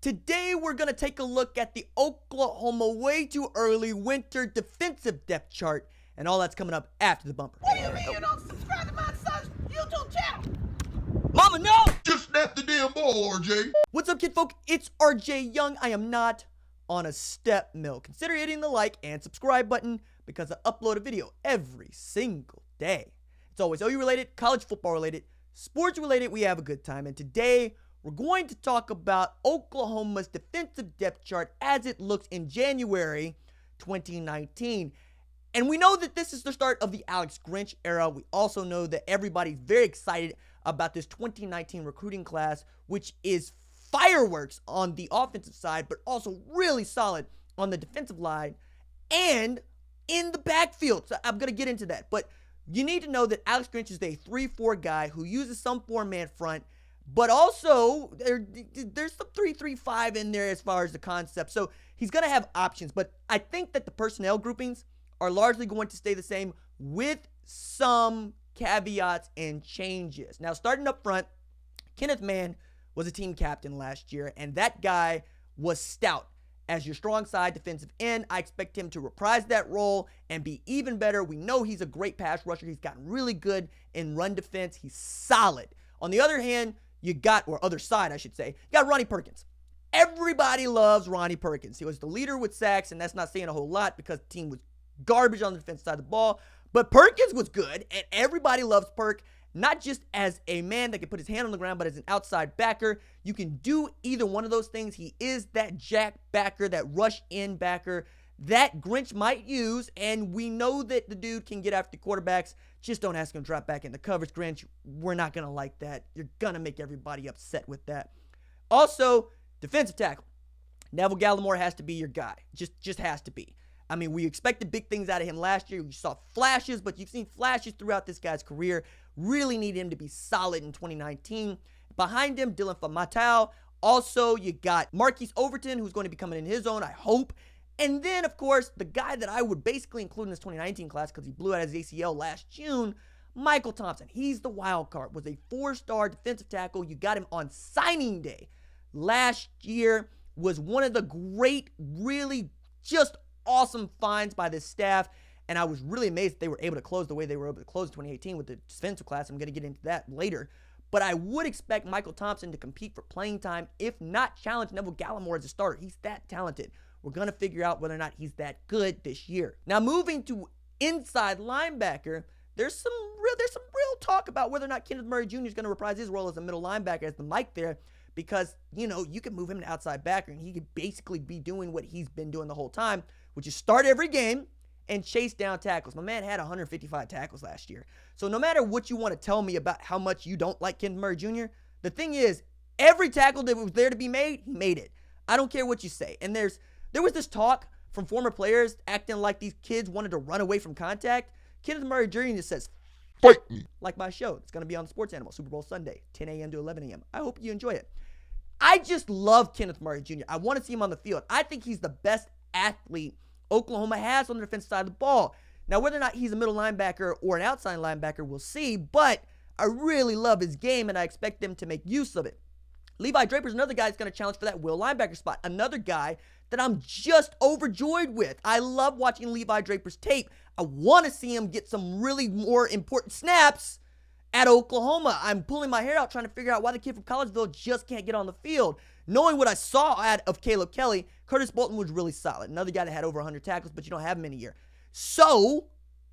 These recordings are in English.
Today, we're going to take a look at the Oklahoma way too early winter defensive depth chart, and all that's coming up after the bumper. What do you mean you don't subscribe to my son's YouTube channel? Mama, no! Just snap the damn ball, RJ. What's up, kid folk? It's RJ Young. I am not on a step mill. Consider hitting the like and subscribe button because I upload a video every single day. It's always OU related, college football related, sports related. We have a good time, and today we're going to talk about Oklahoma's defensive depth chart as it looks in January 2019. And we know that this is the start of the Alex Grinch era. We also know that everybody's very excited about this 2019 recruiting class, which is fireworks on the offensive side, but also really solid on the defensive line and in the backfield. So I'm going to get into that. But you need to know that Alex Grinch is a 3-4 guy who uses some four-man front, but also there's some 3-3-5 in there as far as the concept. So he's going to have options. But I think that the personnel groupings are largely going to stay the same with some caveats and changes. Now, starting up front, Kenneth Mann was a team captain last year, and that guy was stout as your strong side defensive end. I expect him to reprise that role and be even better. We know he's a great pass rusher. He's gotten really good in run defense. He's solid. On the other hand, other side, I should say, you got Ronnie Perkins. Everybody loves Ronnie Perkins. He was the leader with sacks, and that's not saying a whole lot because the team was garbage on the defensive side of the ball. But Perkins was good, and everybody loves Perk, not just as a man that can put his hand on the ground, but as an outside backer. You can do either one of those things. He is that jack backer, that rush-in backer that Grinch might use, and we know that the dude can get after quarterbacks. Just don't ask him to drop back in the coverage, Grinch. We're not going to like that. You're going to make everybody upset with that. Also, defensive tackle. Neville Gallimore has to be your guy. Just has to be. I mean, we expected big things out of him last year. We saw flashes, but you've seen flashes throughout this guy's career. Really need him to be solid in 2019. Behind him, Dylan Famatau. Also, you got Marquise Overton, who's going to be coming in his own, I hope. And then, of course, the guy that I would basically include in this 2019 class because he blew out his ACL last June, Michael Thompson. He's the wild card. Was a 4-star defensive tackle. You got him on signing day last year. Was one of the great, really just awesome finds by this staff. And I was really amazed that they were able to close the way they were able to close 2018 with the defensive class. I'm going to get into that later. But I would expect Michael Thompson to compete for playing time, if not challenge Neville Gallimore as a starter. He's that talented. We're going to figure out whether or not he's that good this year. Now, moving to inside linebacker, there's some real talk about whether or not Kenneth Murray Jr. is going to reprise his role as a middle linebacker, as the Mike there, because, you know, you can move him to outside backer, and he could basically be doing what he's been doing the whole time, which is start every game and chase down tackles. My man had 155 tackles last year. So no matter what you want to tell me about how much you don't like Kenneth Murray Jr., the thing is, every tackle that was there to be made, he made it. I don't care what you say. And there was this talk from former players acting like these kids wanted to run away from contact. Kenneth Murray Jr. says, Fight me. Like my show. It's going to be on Sports Animal, Super Bowl Sunday, 10 a.m. to 11 a.m. I hope you enjoy it. I just love Kenneth Murray Jr. I want to see him on the field. I think he's the best athlete Oklahoma has on the defensive side of the ball. Now, whether or not he's a middle linebacker or an outside linebacker, we'll see. But I really love his game, and I expect them to make use of it. Levi Draper is another guy that's going to challenge for that will linebacker spot. Another guy that I'm just overjoyed with. I love watching Levi Draper's tape. I want to see him get some really more important snaps at Oklahoma. I'm pulling my hair out trying to figure out why the kid from Collegeville just can't get on the field. Knowing what I saw of Caleb Kelly, Curtis Bolton was really solid. Another guy that had over 100 tackles, but you don't have him in a year. So,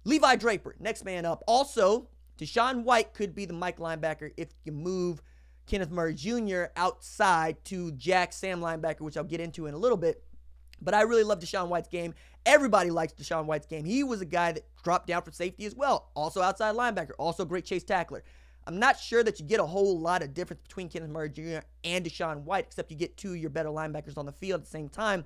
Levi Draper, next man up. Also, Deshawn White could be the Mike linebacker if you move Kenneth Murray Jr. outside to Jack Sam linebacker, which I'll get into in a little bit. But I really love Deshawn White's game. Everybody likes Deshawn White's game. He was a guy that dropped down for safety as well. Also outside linebacker. Also a great chase tackler. I'm not sure that you get a whole lot of difference between Kenneth Murray Jr. and Deshawn White, except you get two of your better linebackers on the field at the same time.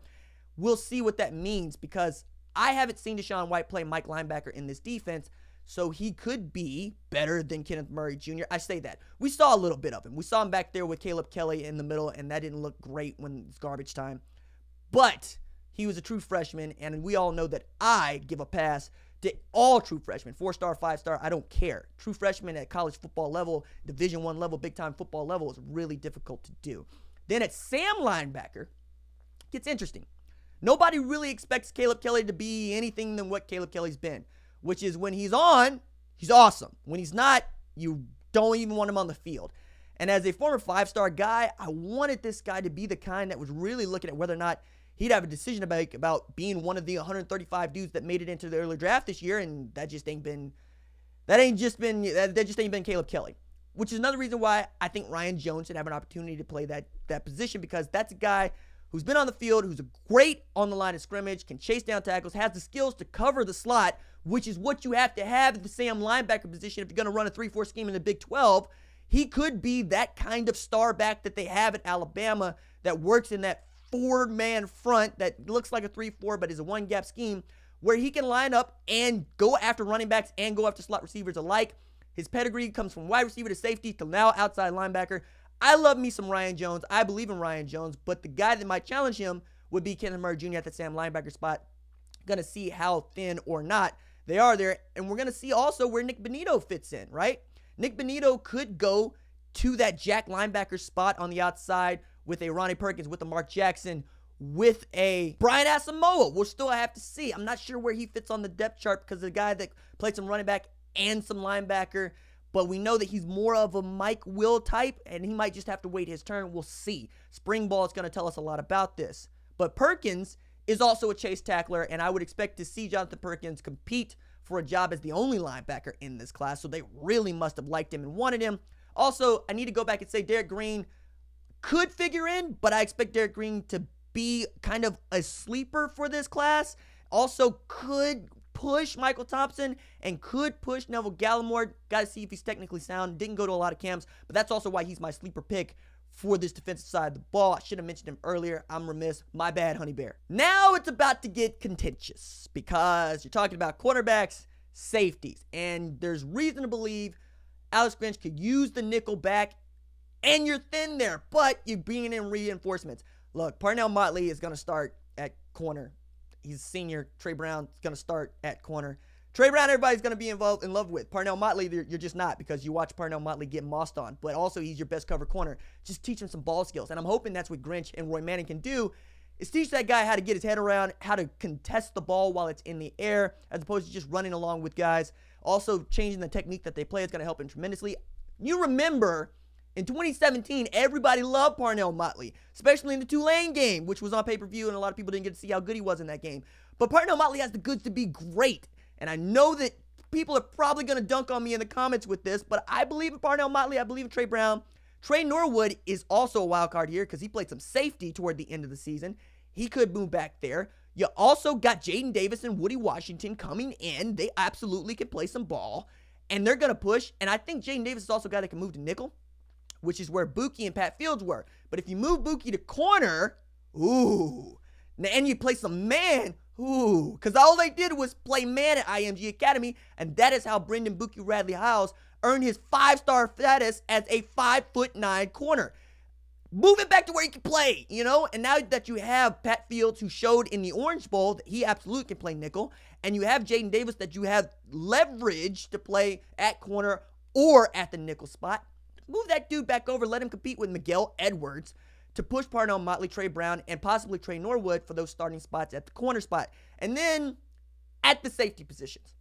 We'll see what that means because I haven't seen Deshawn White play Mike linebacker in this defense, so he could be better than Kenneth Murray Jr. I say that. We saw a little bit of him. We saw him back there with Caleb Kelly in the middle, and that didn't look great when it's garbage time. But he was a true freshman, and we all know that I give a pass to all true freshmen, 4-star, 5-star, I don't care. True freshmen at college football level, Division I level, big-time football level is really difficult to do. Then at Sam linebacker, it gets interesting. Nobody really expects Caleb Kelly to be anything than what Caleb Kelly's been, which is when he's on, he's awesome. When he's not, you don't even want him on the field. And as a former 5-star guy, I wanted this guy to be the kind that was really looking at whether or not he'd have a decision to make about being one of the 135 dudes that made it into the early draft this year, and that just ain't been Caleb Kelly. Which is another reason why I think Ryan Jones should have an opportunity to play that position, because that's a guy who's been on the field, who's great on the line of scrimmage, can chase down tackles, has the skills to cover the slot, which is what you have to have at the Sam linebacker position if you're going to run a 3-4 scheme in the Big 12. He could be that kind of star back that they have at Alabama that works in that 4-man front that looks like a 3-4 but is a 1-gap scheme where he can line up and go after running backs and go after slot receivers alike. His pedigree comes from wide receiver to safety to now outside linebacker. I love me some Ryan Jones. I believe in Ryan Jones, but the guy that might challenge him would be Kenneth Murray Jr. at the Sam linebacker spot. Going to see how thin or not they are there, and we're going to see also where Nick Bonito fits in, right? Nick Bonito could go to that jack linebacker spot on the outside with a Ronnie Perkins, with a Mark Jackson, with a Brian Asamoah. We'll still have to see. I'm not sure where he fits on the depth chart because the guy that played some running back and some linebacker, but we know that he's more of a Mike Will type, and he might just have to wait his turn. We'll see. Spring ball is going to tell us a lot about this. But Perkins is also a chase tackler, and I would expect to see Jonathan Perkins compete for a job as the only linebacker in this class, so they really must have liked him and wanted him. Also, I need to go back and say Derek Green could figure in, but I expect Derek Green to be kind of a sleeper for this class. Also could push Michael Thompson and could push Neville Gallimore. Got to see if he's technically sound. Didn't go to a lot of camps, but that's also why he's my sleeper pick for this defensive side of the ball. I should have mentioned him earlier. I'm remiss. My bad, Honey Bear. Now it's about to get contentious because you're talking about quarterbacks, safeties, and there's reason to believe Alex Grinch could use the nickel back, and you're thin there, but you're bringing in reinforcements. Look, Parnell Motley is going to start at corner. He's a senior. Trey Brown is going to start at corner. Trey Brown, everybody's going to be in love with. Parnell Motley, you're just not, because you watch Parnell Motley get mossed on. But also, he's your best cover corner. Just teach him some ball skills. And I'm hoping that's what Grinch and Roy Manning can do, is teach that guy how to get his head around, how to contest the ball while it's in the air, as opposed to just running along with guys. Also, changing the technique that they play is going to help him tremendously. You remember, in 2017, everybody loved Parnell Motley, especially in the Tulane game, which was on pay-per-view, and a lot of people didn't get to see how good he was in that game. But Parnell Motley has the goods to be great. And I know that people are probably going to dunk on me in the comments with this, but I believe in Parnell Motley. I believe in Trey Brown. Trey Norwood is also a wild card here because he played some safety toward the end of the season. He could move back there. You also got Jaden Davis and Woody Washington coming in. They absolutely can play some ball, and they're going to push. And I think Jaden Davis is also a guy that can move to nickel, which is where Buki and Pat Fields were. But if you move Buki to corner, ooh, and you play some man, ooh, because all they did was play man at IMG Academy, and that is how Brendan Radley-Hiles earned his 5-star status as a 5'9" corner. Move it back to where he can play, and now that you have Pat Fields, who showed in the Orange Bowl that he absolutely can play nickel, and you have Jaden Davis that you have leverage to play at corner or at the nickel spot, move that dude back over, let him compete with Miguel Edwards to push Parnell Motley, Trey Brown, and possibly Trey Norwood for those starting spots at the corner spot. And then at the safety positions,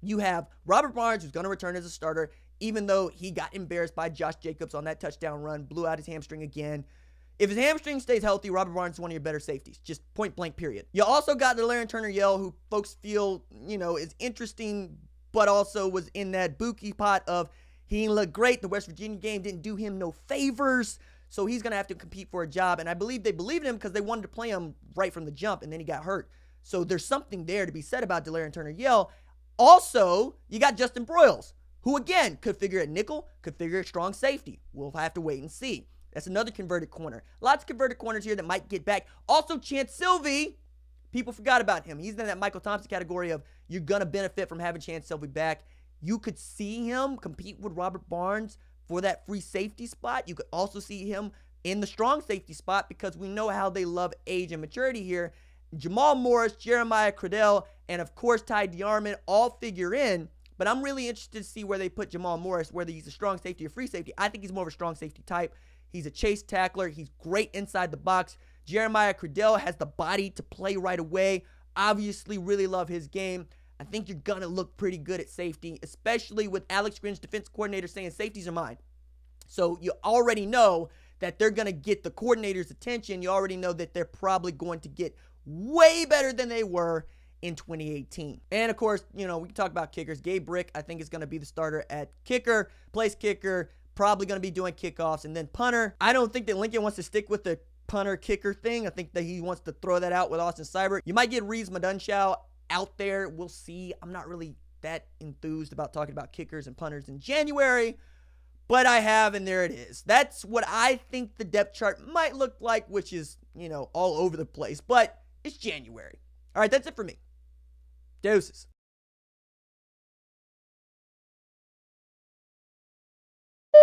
you have Robert Barnes, who's going to return as a starter, even though he got embarrassed by Josh Jacobs on that touchdown run, blew out his hamstring again. If his hamstring stays healthy, Robert Barnes is one of your better safeties, just point blank, period. You also got Delarian Turner-Yell, who folks feel, is interesting, but also was in that Buki pot of he didn't look great. The West Virginia game didn't do him no favors. So he's going to have to compete for a job. And I believe they believed in him because they wanted to play him right from the jump, and then he got hurt. So there's something there to be said about Delarian Turner-Yell. Also, you got Justin Broyles, who, again, could figure at nickel, could figure at strong safety. We'll have to wait and see. That's another converted corner. Lots of converted corners here that might get back. Also, Chance Sylvie. People forgot about him. He's in that Michael Thompson category of you're going to benefit from having Chance Sylvie back. You could see him compete with Robert Barnes for that free safety spot. You could also see him in the strong safety spot because we know how they love age and maturity here. Jamal Morris, Jeremiah Cradell, and of course Ty DeArmond all figure in, but I'm really interested to see where they put Jamal Morris, whether he's a strong safety or free safety. I think he's more of a strong safety type. He's a chase tackler. He's great inside the box. Jeremiah Cradell has the body to play right away. Obviously, really love his game. I think you're going to look pretty good at safety, especially with Alex Grinch, defense coordinator, saying safeties are mine. So you already know that they're going to get the coordinator's attention. You already know that they're probably going to get way better than they were in 2018. And of course, we can talk about kickers. Gabe Brick, I think, is going to be the starter at kicker, place kicker, probably going to be doing kickoffs, and then punter. I don't think that Lincoln wants to stick with the punter kicker thing. I think that he wants to throw that out with Austin Seibert. You might get Reeves Madunshaw out there. We'll see. I'm not really that enthused about talking about kickers and punters in January, but I have, and there it is. That's what I think the depth chart might look like, which is, all over the place, but it's January. All right, that's it for me. Deuces.